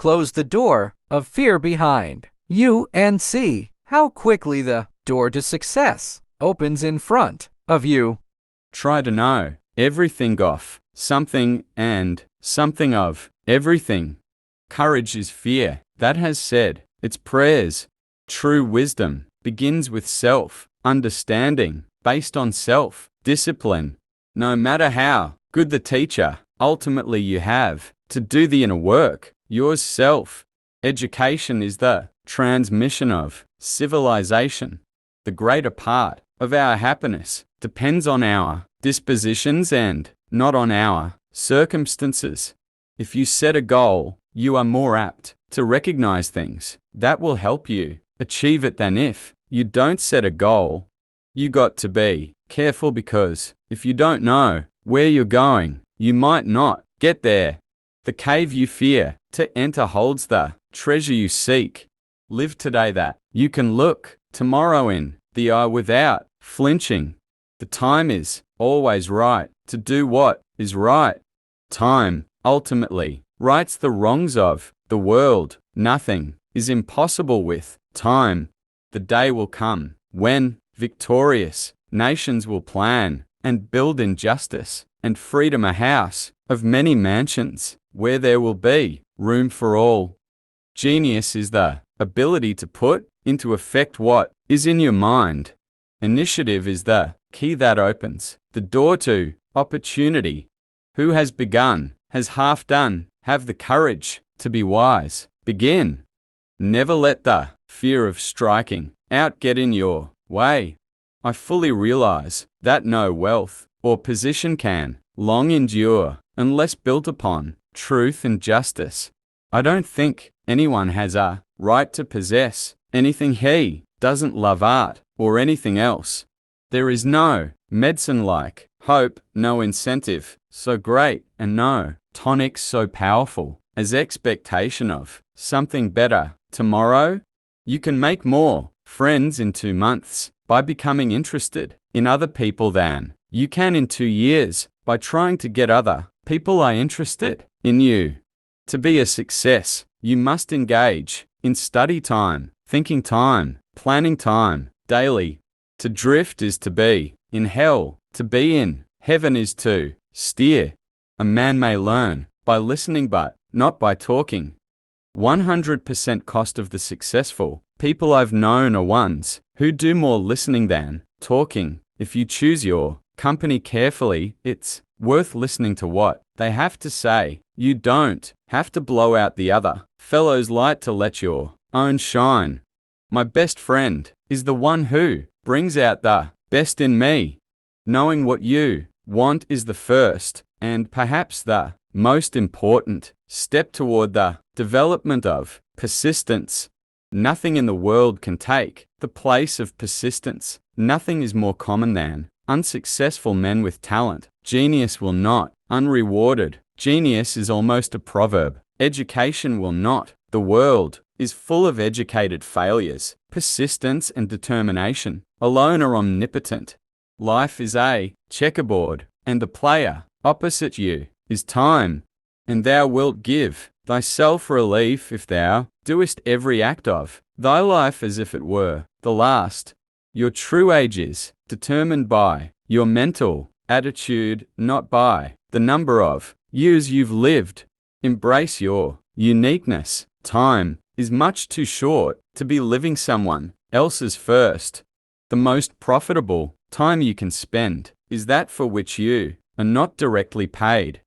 close the door of fear behind you and see how quickly the door to success opens in front of you. Try to know everything of something and something of everything. Courage is fear that has said its prayers. True wisdom begins with self-understanding based on self-discipline. No matter how good the teacher, ultimately you have to do the inner work yourself. Education is the transmission of civilization. The greater part of our happiness depends on our dispositions and not on our circumstances. If you set a goal, you are more apt to recognize things that will help you achieve it than if you don't set a goal. You got to be careful because if you don't know where you're going, you might not get there. The cave you fear to enter holds the treasure you seek. Live today that you can look tomorrow in the eye without flinching. The time is always right to do what is right. Time, ultimately, rights the wrongs of the world. Nothing is impossible with time. The day will come when victorious nations will plan and build in justice and freedom a house of many mansions where there will be room for all. Genius is the ability to put into effect what is in your mind. Initiative is the key that opens the door to opportunity. Who has begun has half done. Have the courage to be wise. Begin. Never let the fear of striking out get in your way. I fully realize that no wealth or position can long endure unless built upon truth and justice. I don't think anyone has a right to possess anything he doesn't love, art or anything else. There is no medicine like hope, no incentive so great, and no tonic so powerful as expectation of something better tomorrow. You can make more friends in 2 months by becoming interested in other people than you can in 2 years by trying to get other people are interested in you. To be a success, you must engage in study time, thinking time, planning time, daily. To drift is to be in hell. To be in heaven is to steer. A man may learn by listening but not by talking. 100% cost of the successful people I've known are ones who do more listening than talking. If you choose your company carefully, it's worth listening to what they have to say. You don't have to blow out the other fellow's light to let your own shine. My best friend is the one who brings out the best in me. Knowing what you want is the first, and perhaps the most important, step toward the development of persistence. Nothing in the world can take the place of persistence. Nothing is more common than unsuccessful men with talent. Genius will not unrewarded. Genius is almost a proverb. Education will not. The world is full of educated failures. Persistence and determination alone are omnipotent. Life is a checkerboard, and the player opposite you is time. And thou wilt give thyself relief if thou doest every act of thy life as if it were the last. Your true age is determined by your mental attitude, not by the number of years you've lived. Embrace your uniqueness. Time is much too short to be living someone else's first. The most profitable time you can spend is that for which you are not directly paid.